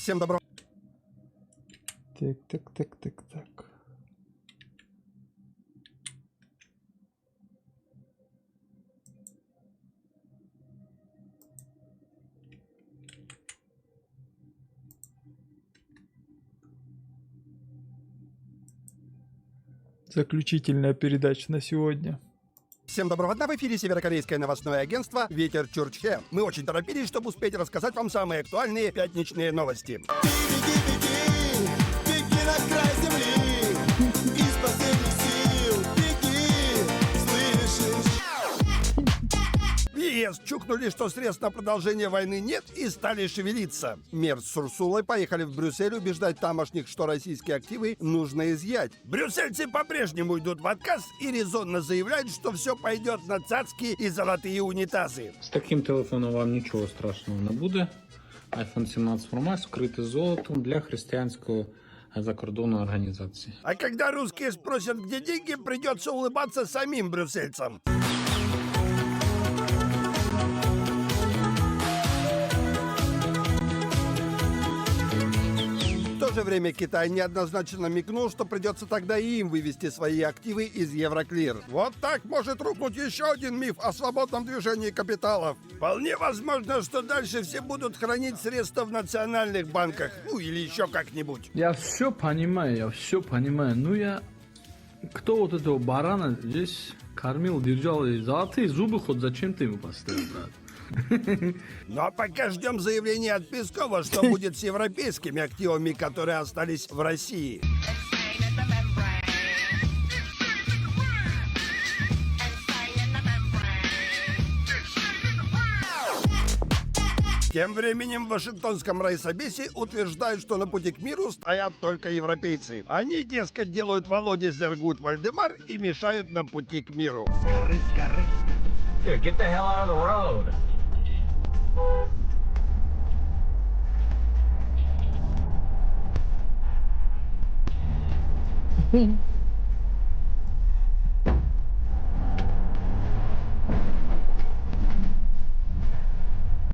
Всем добро. Так. Заключительная передача на сегодня. Всем доброго дня, в эфире северокорейское новостное агентство «Ветер Чурчхе». Мы очень торопились, чтобы успеть рассказать вам самые актуальные пятничные новости. Беги на край земли, из последних сил, беги, слышишь? В ЕС чукнули, что средств на продолжение войны нет, и стали шевелиться. Мерц с Урсулой поехали в Брюссель убеждать тамошних, что российские активы нужно изъять. Брюссельцы по-прежнему идут в отказ и резонно заявляют, что все пойдет на цацки и золотые унитазы. З таким телефоном вам нічого страшного не буде. iPhone 17 Pro Max вкритий золотом для християнської закордонної організації. А когда русские спросят, где деньги, придется улыбаться самим брюссельцам. В то же время Китай неоднозначно намекнул, что придется тогда и им вывести свои активы из Евроклир. Вот так может рухнуть еще один миф о свободном движении капиталов. Вполне возможно, что дальше все будут хранить средства в национальных банках. Ну или еще как-нибудь. Я все понимаю. Ну кто вот этого барана здесь кормил, держал, и золотые зубы хоть зачем ты ему поставил, брат? Ну а пока ждем заявления от Пескова, что будет с европейскими активами, которые остались в России. Тем временем в Вашингтонском райсобесе утверждают, что на пути к миру стоят только европейцы. Они, дескать, делают Володе Зергут Вальдемар и мешают нам пути к миру. Dude, get the hell out of the road.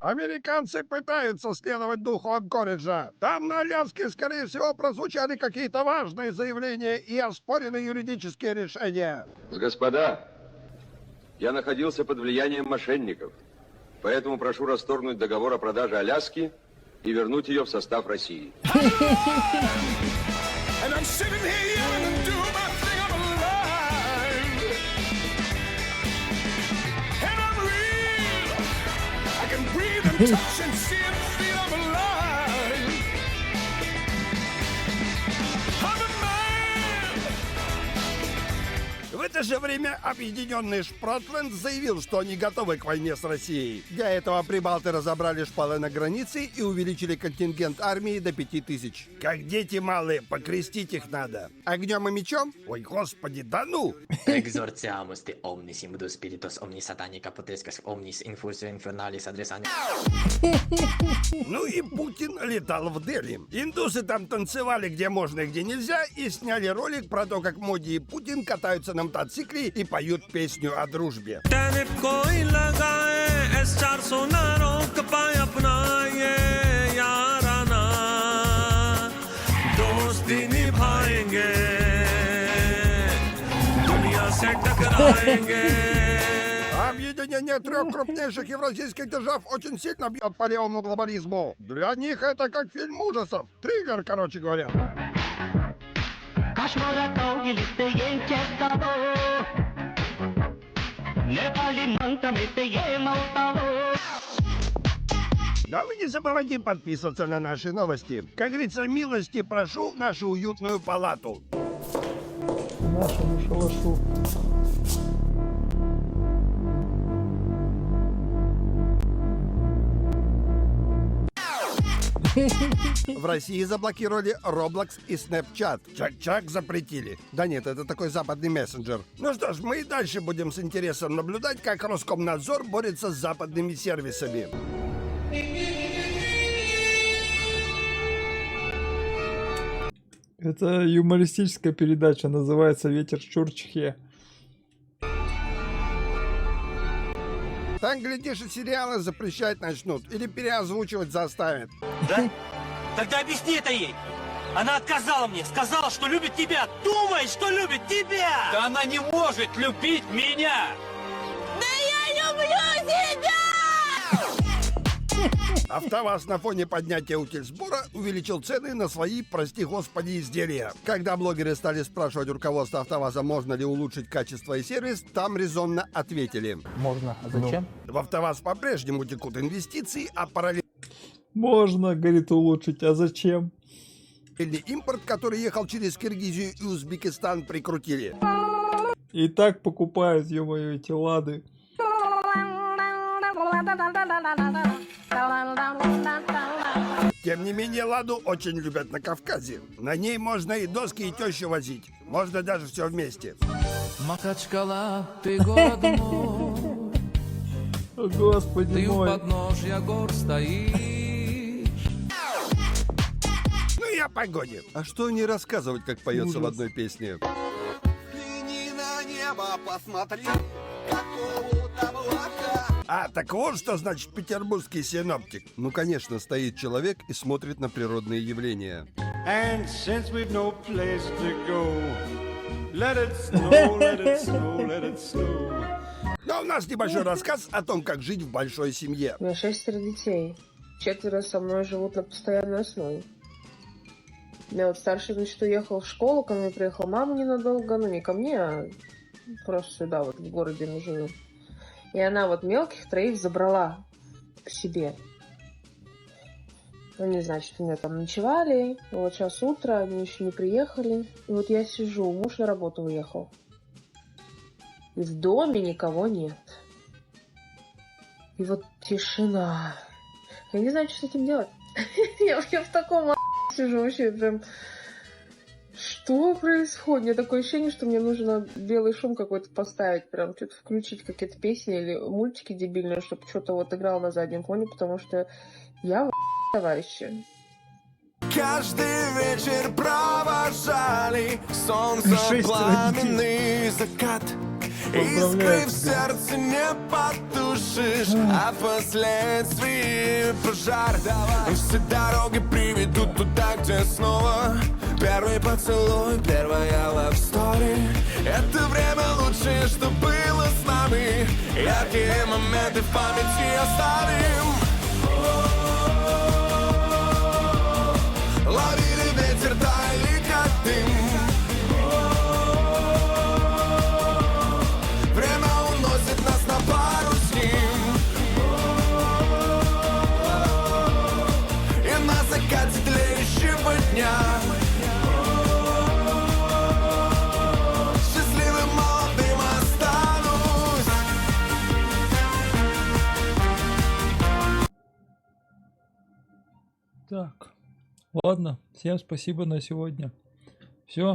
Американцы пытаются следовать духу Анкориджа. Там на Аляске, скорее всего, прозвучали какие-то важные заявления и оспорены юридические решения. Господа, я находился под влиянием мошенников, поэтому прошу расторгнуть договор о продаже Аляски и вернуть ее в состав России. And I'm sitting here young and do my thing, I'm alive. And I'm real. I can breathe and touch and see and feel I'm alive. I'm a man. В это же время объединенный Шпротленд заявил, что они готовы к войне с Россией. Для этого прибалты разобрали шпалы на границе и увеличили контингент армии до 5000. Как дети малые, покрестить их надо. Огнем и мечом? Ой, господи, да ну! Exorciamus te omnis immodus spiritus omnis satanica potescas omnis infusio infernalis adressani. Ну и Путин летал в Дели. Индусы там танцевали где можно и где нельзя и сняли ролик про то, как Моди и Путин катаются на мотоцикле и поют песню о дружбе. Объединение трех крупнейших евразийских держав очень сильно бьет по левому глобализму. Для них это как фильм ужасов. Триллер, короче говоря. కాశ్మీర కౌగిలిస్తే ఏం చేస్తావో నేపాళీ మంత్రమిస్తే ఏమవుతావో. Да вы не забывайте подписываться на наши новости. Как говорится, милости прошу в нашу уютную палату. Нашему шалашу. В России заблокировали Roblox и Snapchat. Чак-чак запретили. Да нет, это такой западный мессенджер. Ну что ж, мы и дальше будем с интересом наблюдать, как Роскомнадзор борется с западными сервисами. Это юмористическая передача, называется «Ветер Чурчхе». Так, глядишь, и сериалы запрещать начнут или переозвучивать заставят. Да? Тогда объясни это ей. Она отказала мне, сказала, что любит тебя. Думает, что любит тебя. Да она не может любить меня! АвтоВАЗ на фоне поднятия утильсбора увеличил цены на свои, прости господи, изделия. Когда блогеры стали спрашивать руководство АвтоВАЗа, можно ли улучшить качество и сервис, там резонно ответили. Можно. А зачем? В АвтоВАЗ по-прежнему текут инвестиции, а параллельный Можно, говорит, улучшить. А зачем? импорт, который ехал через Киргизию и Узбекистан, прикрутили. И так покупают, ё-моё, эти лады. Тем не менее, «Ладу» очень любят на Кавказе. На ней можно и доски, и тещу возить. Можно даже все вместе. Макачкала, ты город мой, О, Господи ты у мой. подножья гор стоишь. Ну и о погоде. А что не рассказывать, как поется в одной песне? Взгляни на небо, посмотри, какого-то облака. А, так вот что значит петербургский синоптик. Ну, конечно, стоит человек и смотрит на природные явления. And since we've no place to go, let it snow, let it snow, let it snow. Но у нас небольшой рассказ о том, как жить в большой семье. У меня 6 детей. 4 со мной живут на постоянной основе. У меня вот старший, значит, уехал в школу, ко мне приехала мама ненадолго, ну не ко мне, а просто сюда, вот в городе мы живем. И она вот мелких 3 забрала к себе. Они, значит, у меня там ночевали, и вот сейчас утро, они еще не приехали. И вот я сижу, муж на работу уехал. И в доме никого нет. И вот тишина. Я не знаю, что с этим делать. Я в таком сижу вообще прям... Что происходит? У меня такое ощущение, что мне нужно белый шум какой-то поставить, прям что-то включить, какие-то песни или мультики дебильные, чтобы что-то вот играло на заднем фоне, потому что я товарищи. Каждый вечер провожали солнце, пламенный закат. Искры в сердце не потушишь, а впоследствии пожар. Все дороги приведут туда, где снова первый поцелуй, первая love story. Это время лучшее, что было с нами. Яркие моменты в памяти оставим. Ловили ветер, таяли как дым. Время уносит нас на пару с ним. И на закате тлеющего дня счастливым молодым останусь. Так, ладно, всем спасибо на сегодня. Все.